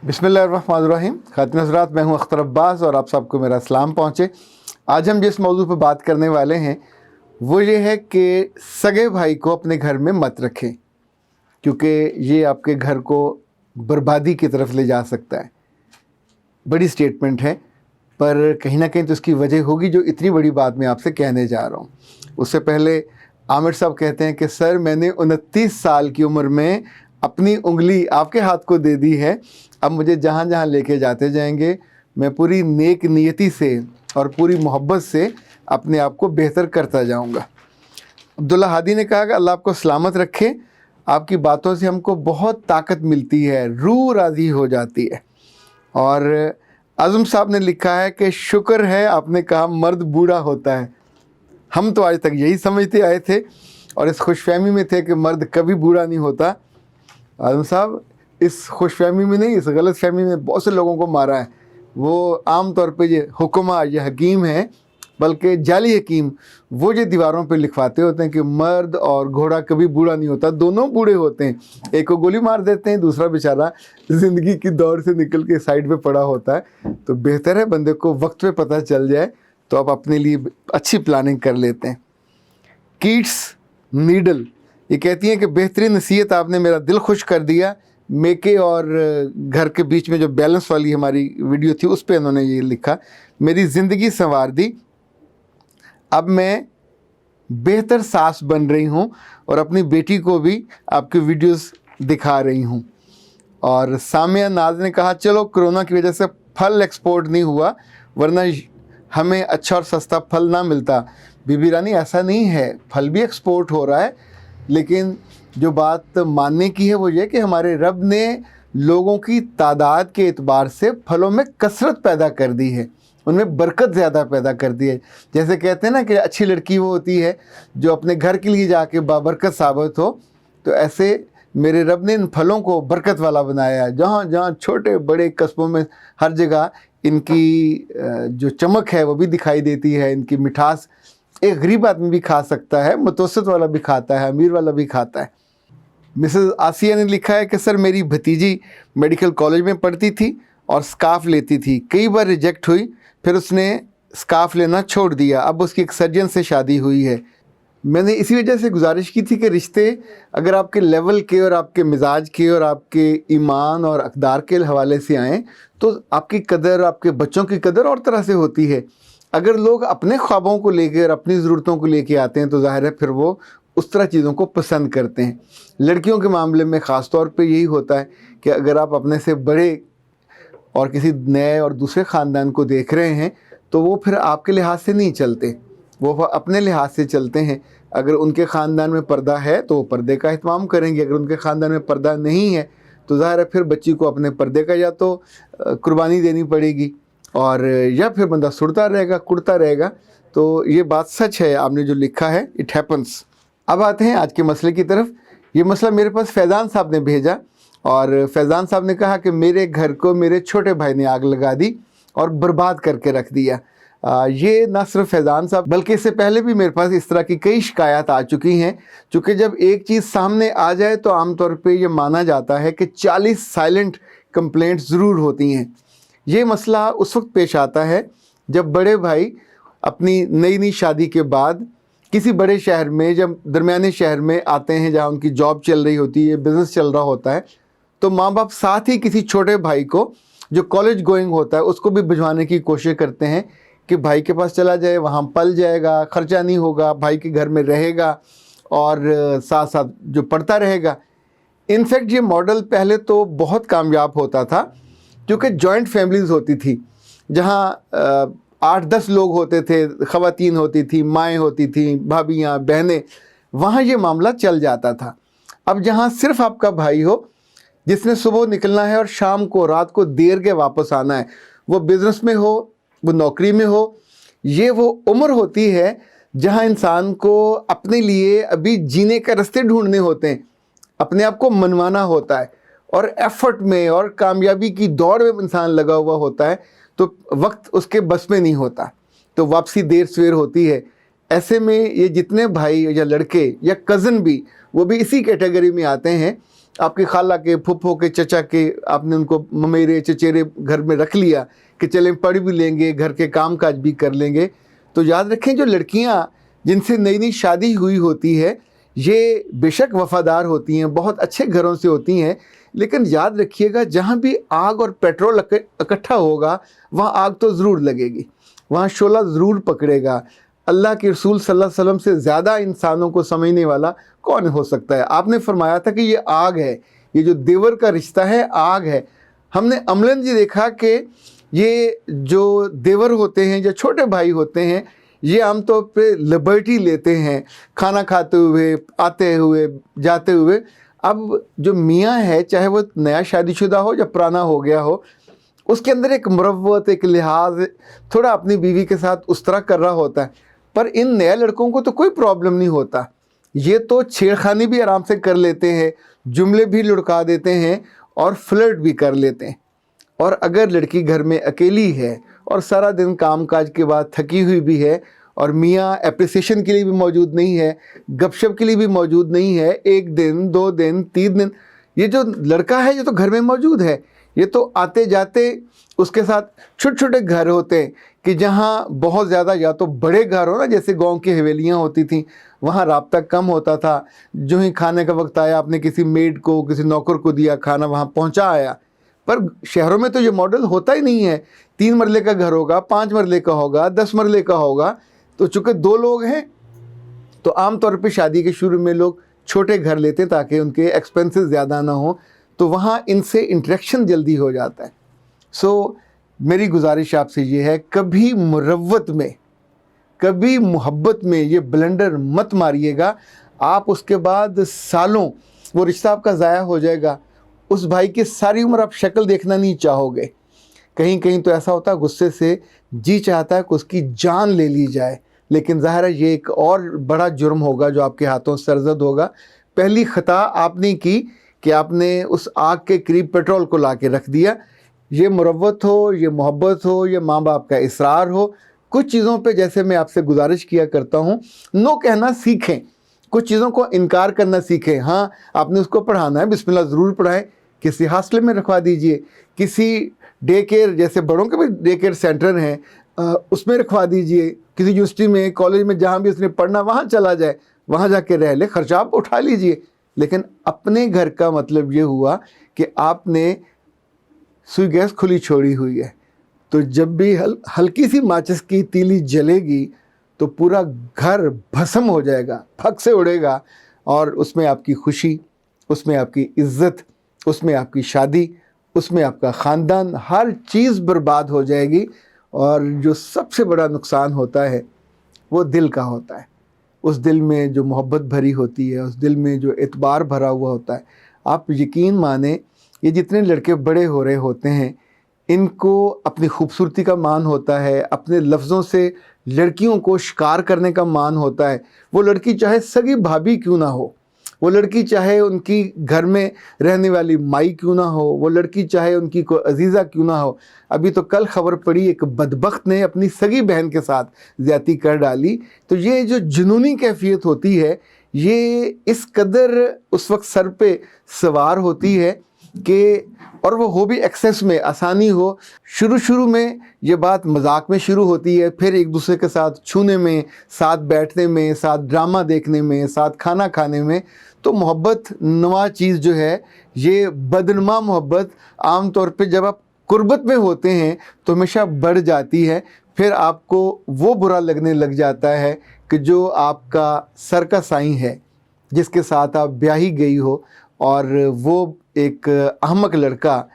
बिस्मिल्लाहिर्रहमानिर्रहीम। खातिन हज़रात, मैं हूं अख्तर अब्बास और आप सबको मेरा सलाम पहुँचे। आज हम जिस मौजू पर बात करने वाले हैं वो ये है कि सगे भाई को अपने घर में मत रखें, क्योंकि ये आपके घर को बर्बादी की तरफ ले जा सकता है। बड़ी स्टेटमेंट है, पर कहीं ना कहीं तो इसकी वजह होगी जो इतनी बड़ी बात मैं आपसे कहने जा रहा हूँ। उससे पहले आमिर साहब कहते हैं कि सर, मैंने 29 साल की उम्र में अपनी उंगली आपके हाथ को दे दी है, अब मुझे जहाँ जहाँ लेके जाते जाएंगे मैं पूरी नेक नियति से और पूरी मोहब्बत से अपने आप को बेहतर करता जाऊँगा। अब्दुल्ला हादी ने कहा कि अल्लाह आपको सलामत रखे, आपकी बातों से हमको बहुत ताकत मिलती है, रूह राज़ी हो जाती है। और आज़म साहब ने लिखा है कि शुक्र है आपने कहा मर्द बूढ़ा होता है। हम तो आज तक यही समझते आए थे और इस खुशफहमी में थे कि मर्द कभी बूढ़ा नहीं होता। आज़म साहब इस खुशफहमी में नहीं, इस गलत फहमी में बहुत से लोगों को मारा है। वो आम तौर पे ये हुक्मा, ये हकीम हैं, बल्कि जाली हकीम, वो ये दीवारों पे लिखवाते होते हैं कि मर्द और घोड़ा कभी बूढ़ा नहीं होता, दोनों बूढ़े होते हैं। एक को गोली मार देते हैं, दूसरा बेचारा ज़िंदगी की दौड़ से निकल के साइड पे पड़ा होता है। तो बेहतर है बंदे को वक्त पे पता चल जाए तो आप अपने लिए अच्छी प्लानिंग कर लेते हैं। कीट्स नीडल ये कहती हैं कि बेहतरीन नसीहत, आपने मेरा दिल खुश कर दिया। मेके और घर के बीच में जो बैलेंस वाली हमारी वीडियो थी उस पर इन्होंने ये लिखा, मेरी ज़िंदगी संवार दी, अब मैं बेहतर सास बन रही हूँ और अपनी बेटी को भी आपके वीडियोस दिखा रही हूँ। और सामिया नाज ने कहा, चलो कोरोना की वजह से फल एक्सपोर्ट नहीं हुआ, वरना हमें अच्छा और सस्ता फल ना मिलता। बीबी रानी, ऐसा नहीं है, फल भी एक्सपोर्ट हो रहा है, लेकिन जो बात मानने की है वो ये कि हमारे रब ने लोगों की तादाद के एतबार से फलों में कसरत पैदा कर दी है, उनमें बरकत ज़्यादा पैदा कर दी है। जैसे कहते हैं ना कि अच्छी लड़की वो होती है जो अपने घर के लिए जाके बाबरकत साबित हो, तो ऐसे मेरे रब ने इन फलों को बरकत वाला बनाया है। जहाँ जहाँ छोटे बड़े कस्बों में हर जगह इनकी जो चमक है वो भी दिखाई देती है, इनकी मिठास एक गरीब आदमी भी खा सकता है, मुतवस्सित वाला भी खाता है, अमीर वाला भी खाता है। मिसेस आसिया ने लिखा है कि सर, मेरी भतीजी मेडिकल कॉलेज में पढ़ती थी और स्कार्फ लेती थी, कई बार रिजेक्ट हुई, फिर उसने स्कार्फ लेना छोड़ दिया, अब उसकी एक सर्जन से शादी हुई है। मैंने इसी वजह से गुजारिश की थी कि रिश्ते अगर आपके लेवल के और आपके मिजाज के और आपके ईमान और अक़दार के हवाले से आएँ तो आपकी कदर, आपके बच्चों की कदर और तरह से होती है। अगर लोग अपने ख्वाबों को लेकर, अपनी ज़रूरतों को लेके आते हैं तो ज़ाहिर है फिर वो उस तरह चीज़ों को पसंद करते हैं। लड़कियों के मामले में ख़ास तौर पे यही होता है कि अगर आप अपने से बड़े और किसी नए और दूसरे ख़ानदान को देख रहे हैं तो वो फिर आपके लिहाज से नहीं चलते, वो अपने लिहाज से चलते हैं। अगर उनके ख़ानदान में पर्दा है तो वो पर्दे का एहतमाम करेंगे, अगर उनके ख़ानदान में पर्दा नहीं है तो ज़ाहिर है फिर बच्ची को अपने पर्दे का या तो कुर्बानी देनी पड़ेगी और या फिर बंदा सुड़ता रहेगा, कुड़ता रहेगा। तो ये बात सच है, आपने जो लिखा है, इट हैपन्स। अब आते हैं आज के मसले की तरफ। ये मसला मेरे पास फैज़ान साहब ने भेजा और फैज़ान साहब ने कहा कि मेरे घर को मेरे छोटे भाई ने आग लगा दी और बर्बाद करके रख दिया। ये ना सिर्फ फैज़ान साहब बल्कि इससे पहले भी मेरे पास इस तरह की कई शिकायत आ चुकी हैं। चूँकि जब एक चीज़ सामने आ जाए तो आमतौर पे ये माना जाता है कि 40 साइलेंट कंप्लेंट्स ज़रूर होती हैं। ये मसला उस वक्त पेश आता है जब बड़े भाई अपनी नई नई शादी के बाद किसी बड़े शहर में, जब दरमियाने शहर में आते हैं जहाँ उनकी जॉब चल रही होती है, बिज़नेस चल रहा होता है, तो माँ बाप साथ ही किसी छोटे भाई को जो कॉलेज गोइंग होता है उसको भी भिजवाने की कोशिश करते हैं कि भाई के पास चला जाए, वहाँ पल जाएगा, ख़र्चा नहीं होगा, भाई के घर में रहेगा और साथ साथ जो पढ़ता रहेगा। इनफैक्ट ये मॉडल पहले तो बहुत कामयाब होता था क्योंकि जॉइंट फैमिलीज़ होती थी जहाँ 8-10 लोग होते थे, ख़वातीन होती थी, माएँ होती थी, भाभियाँ, बहनें, वहाँ ये मामला चल जाता था। अब जहाँ सिर्फ आपका भाई हो जिसने सुबह निकलना है और शाम को, रात को देर के वापस आना है, वो बिज़नेस में हो, वो नौकरी में हो, ये वो उम्र होती है जहाँ इंसान को अपने लिए अभी जीने के रास्ते ढूंढने होते हैं, अपने आप को मनवाना होता है और एफर्ट में और कामयाबी की दौड़ में इंसान लगा हुआ होता है, तो वक्त उसके बस में नहीं होता, तो वापसी देर सवेर होती है। ऐसे में ये जितने भाई या लड़के या कज़न भी, वो भी इसी कैटेगरी में आते हैं आपके खाला के, फूफो के, चचा के, आपने उनको ममेरे चचेरे घर में रख लिया कि चलें पढ़ भी लेंगे, घर के काम काज भी कर लेंगे। तो याद रखें, जो लड़कियां जिनसे नई नई शादी हुई होती है, ये बेशक वफ़ादार होती हैं, बहुत अच्छे घरों से होती हैं, लेकिन याद रखिएगा जहाँ भी आग और पेट्रोल इकट्ठा होगा वहाँ आग तो ज़रूर लगेगी, वहाँ शोला ज़रूर पकड़ेगा। अल्लाह के रसूल सल्लल्लाहु अलैहि वसल्लम से ज़्यादा इंसानों को समझने वाला कौन हो सकता है। आपने फरमाया था कि ये आग है, ये जो देवर का रिश्ता है आग है। हमने अमलन जी देखा कि ये जो देवर होते हैं, जो छोटे भाई होते हैं, ये आमतौर पे लिबर्टी लेते हैं खाना खाते हुए, आते हुए, जाते हुए। अब जो मियाँ है, चाहे वो नया शादीशुदा हो या पुराना हो गया हो, उसके अंदर एक मुरव्वत, एक लिहाज, थोड़ा अपनी बीवी के साथ उस तरह कर रहा होता है। पर इन नए लड़कों को तो कोई प्रॉब्लम नहीं होता, ये तो छेड़खानी भी आराम से कर लेते हैं, जुमले भी लुढ़का देते हैं और फ्लर्ट भी कर लेते हैं। और अगर लड़की घर में अकेली है और सारा दिन काम काज के बाद थकी हुई भी है और मियाँ एप्रिसिएशन के लिए भी मौजूद नहीं है, गपशप के लिए भी मौजूद नहीं है, 1 दिन 2 दिन 3 दिन, ये जो लड़का है ये तो घर में मौजूद है, ये तो आते जाते उसके साथ छोटे छोटे घर होते हैं कि जहाँ बहुत ज़्यादा या तो बड़े घर हो ना, जैसे गांव की हवेलियाँ होती थी, वहाँ राब्ता कम होता था। जो ही खाने का वक्त आया, आपने किसी मेड को, किसी नौकर को दिया खाना, वहाँ पहुँचा आया। पर शहरों में तो ये मॉडल होता ही नहीं है। 3 मरले का घर होगा, 5 मरले का होगा, 10 मरले का होगा। तो चूँकि 2 लोग हैं तो आम तौर पे शादी के शुरू में लोग छोटे घर लेते हैं ताकि उनके एक्सपेंसेस ज़्यादा ना हो, तो वहाँ इनसे इंटरेक्शन जल्दी हो जाता है। सो मेरी गुजारिश आपसे ये है, कभी मुरव्वत में, कभी मोहब्बत में ये ब्लेंडर मत मारिएगा। आप उसके बाद सालों वो रिश्ता आपका ज़ाया हो जाएगा। उस भाई की सारी उम्र आप शक्ल देखना नहीं चाहोगे। कहीं कहीं तो ऐसा होता है, गुस्से से जी चाहता है कि उसकी जान ले ली जाए, लेकिन ज़ाहिर है ये एक और बड़ा जुर्म होगा जो आपके हाथों सरजद होगा। पहली ख़ता आपने की कि आपने उस आग के करीब पेट्रोल को ला के रख दिया। ये मुरव्वत हो, ये मोहब्बत हो, ये माँ बाप का इसरार हो, कुछ चीज़ों पे जैसे मैं आपसे गुजारिश किया करता हूँ, नो कहना सीखें, कुछ चीज़ों को इनकार करना सीखें। हाँ, आपने उसको पढ़ाना है, बिस्मिल्लाह ज़रूर पढ़ाएं, किसी हॉस्टल में रखवा दीजिए, किसी डे केयर, जैसे बड़ों के भी डे केयर सेंटर हैं, उसमें रखवा दीजिए, किसी यूनिवर्सिटी में, कॉलेज में, जहाँ भी उसने पढ़ना वहाँ चला जाए, वहाँ जाके रह ले, खर्चा आप उठा लीजिए। लेकिन अपने घर का मतलब ये हुआ कि आपने सुई गैस खुली छोड़ी हुई है, तो जब भी हल्की सी माचिस की तीली जलेगी तो पूरा घर भस्म हो जाएगा, फक से उड़ेगा, और उसमें आपकी खुशी, उसमें आपकी इज्जत, उसमें आपकी शादी, उसमें आपका ख़ानदान, हर चीज़ बर्बाद हो जाएगी। और जो सबसे बड़ा नुकसान होता है वो दिल का होता है। उस दिल में जो मोहब्बत भरी होती है, उस दिल में जो एतबार भरा हुआ होता है, आप यकीन माने, ये जितने लड़के बड़े हो रहे होते हैं, इनको अपनी खूबसूरती का मान होता है, अपने लफ्ज़ों से लड़कियों को शिकार करने का मान होता है। वो लड़की चाहे सगी भाभी क्यों ना हो, वो लड़की चाहे उनकी घर में रहने वाली माई क्यों ना हो, वो लड़की चाहे उनकी कोई अजीज़ा क्यों ना हो। अभी तो कल खबर पड़ी, एक बदबख्त ने अपनी सगी बहन के साथ ज़्यादती कर डाली। तो ये जो जुनूनी कैफियत होती है, ये इस कदर उस वक्त सर पे सवार होती है कि, और वो हो भी एक्सेस में, आसानी हो। शुरू में ये बात मजाक में शुरू होती है, फिर एक दूसरे के साथ छूने में, साथ बैठने में, साथ ड्रामा देखने में, साथ खाना खाने में। तो मोहब्बत नवा चीज़ जो है, ये बदनुमा मोहब्बत आम तौर पे जब आप कुर्बत में होते हैं तो हमेशा बढ़ जाती है। फिर आपको वो बुरा लगने लग जाता है कि जो आपका सर का साईं है, जिसके साथ आप ब्याही गई हो, और वो एक अहमक लड़का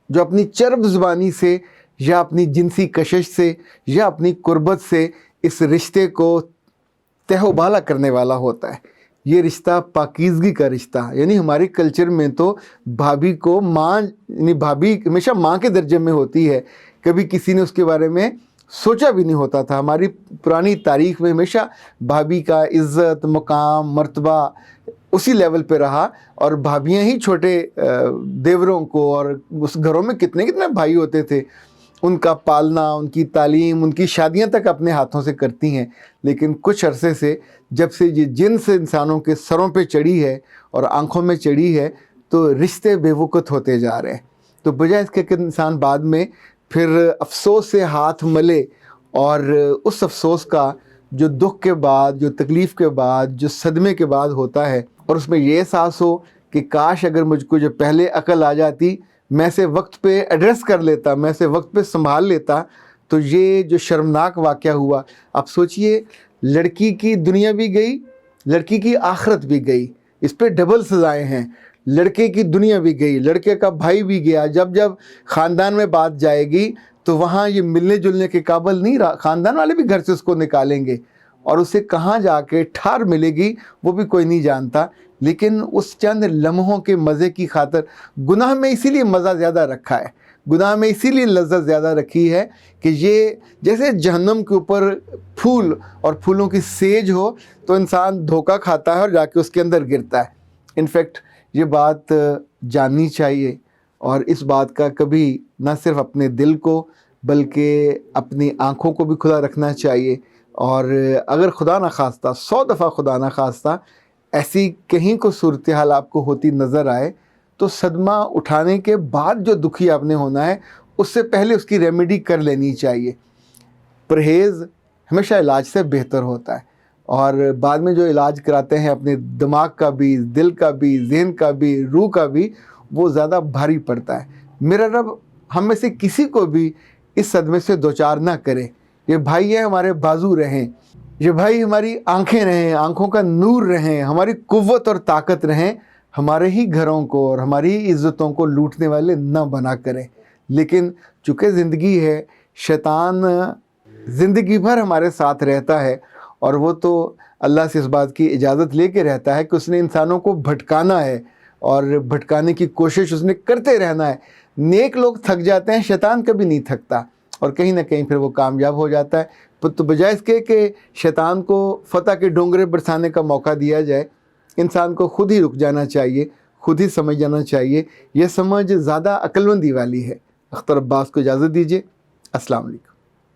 जो अपनी चरब ज़ुबानी से या अपनी जिनसी कशिश से या अपनी कुर्बत से इस रिश्ते को तहबाला करने वाला होता है। ये रिश्ता पाकीज़गी का रिश्ता, यानी हमारे कल्चर में तो भाभी को माँ, यानी भाभी हमेशा माँ के दर्जे में होती है, कभी किसी ने उसके बारे में सोचा भी नहीं होता था। हमारी पुरानी तारीख़ में हमेशा भाभी का इज़्ज़त, मुकाम, मर्तबा उसी लेवल पे रहा, और भाभियाँ ही छोटे देवरों को, और उस घरों में कितने कितने भाई होते थे, उनका पालना, उनकी तालीम, उनकी शादियां तक अपने हाथों से करती हैं। लेकिन कुछ अरसे से जब से ये जिन्स इंसानों के सरों पे चढ़ी है और आंखों में चढ़ी है, تو رشتے بےوقت ہوتے جا رہے ہیں. تو بجائے اس کے کہ انسان بعد میں پھر افسوس سے ہاتھ ملے اور اس افسوس کا جو دکھ کے بعد، جو تکلیف کے بعد، جو صدمے کے بعد ہوتا ہے، اور اس میں یہ احساس ہو کہ کاش اگر مجھ کو جو پہلے عقل آ جاتی، میں اسے وقت پہ ایڈریس کر لیتا، میں اسے وقت پہ سنبھال لیتا، تو یہ جو شرمناک واقعہ ہوا. آپ سوچئے، لڑکی کی دنیا بھی گئی، لڑکی کی آخرت بھی گئی، اس پہ ڈبل سزائیں ہیں. لڑکے کی دنیا بھی گئی، لڑکے کا بھائی بھی گیا. جب خاندان میں بات جائے گی تو وہاں یہ ملنے جلنے کے قابل نہیں رہا، خاندان والے بھی گھر سے اس کو نکالیں گے، اور اسے کہاں جا کے ٹھار ملے گی وہ بھی کوئی نہیں جانتا. لیکن اس چند لمحوں کے مزے کی خاطر گناہ میں اسی لیے مزہ زیادہ رکھا ہے، گناہ میں اسی لیے لذت زیادہ رکھی ہے کہ یہ جیسے جہنم کے اوپر پھول اور پھولوں کی سیج ہو تو انسان دھوکہ کھاتا ہے اور جا کے اس کے اندر گرتا ہے. انفیکٹ یہ بات جاننی چاہیے، اور اس بات کا کبھی نہ صرف اپنے دل کو بلکہ اپنی آنکھوں کو بھی کھلا رکھنا چاہیے. اور اگر خدا نخواستہ 100 دفعہ خدا نخواستہ ایسی کہیں کو صورتحال آپ کو ہوتی نظر آئے تو صدمہ اٹھانے کے بعد جو دکھی آپ نے ہونا ہے اس سے پہلے اس کی ریمیڈی کر لینی چاہیے. پرہیز ہمیشہ علاج سے بہتر ہوتا ہے، اور بعد میں جو علاج کراتے ہیں اپنے دماغ کا بھی، دل کا بھی، ذہن کا بھی، روح کا بھی، وہ زیادہ بھاری پڑتا ہے. میرا رب ہم میں سے کسی کو بھی اس صدمے سے دوچار نہ کرے. یہ بھائی ہیں ہمارے بازو رہیں، یہ بھائی ہماری آنکھیں رہیں، آنکھوں کا نور رہیں، ہماری قوت اور طاقت رہیں، ہمارے ہی گھروں کو اور ہماری ہی عزتوں کو لوٹنے والے نہ بنا کریں. لیکن چونکہ زندگی ہے، شیطان زندگی بھر ہمارے ساتھ رہتا ہے، اور وہ تو اللہ سے اس بات کی اجازت لے کے رہتا ہے کہ اس نے انسانوں کو بھٹکانا ہے، اور بھٹکانے کی کوشش اس نے کرتے رہنا ہے. نیک لوگ تھک جاتے ہیں، شیطان کبھی نہیں تھکتا، اور کہیں نہ کہیں پھر وہ کامیاب ہو جاتا ہے. تو بجائے اس کے کہ شیطان کو فتح کے ڈونگرے برسانے کا موقع دیا جائے، انسان کو خود ہی رک جانا چاہیے، خود ہی سمجھ جانا چاہیے. یہ سمجھ زیادہ عقل مندی والی ہے. اختر عباس کو اجازت دیجیے. السلام علیکم.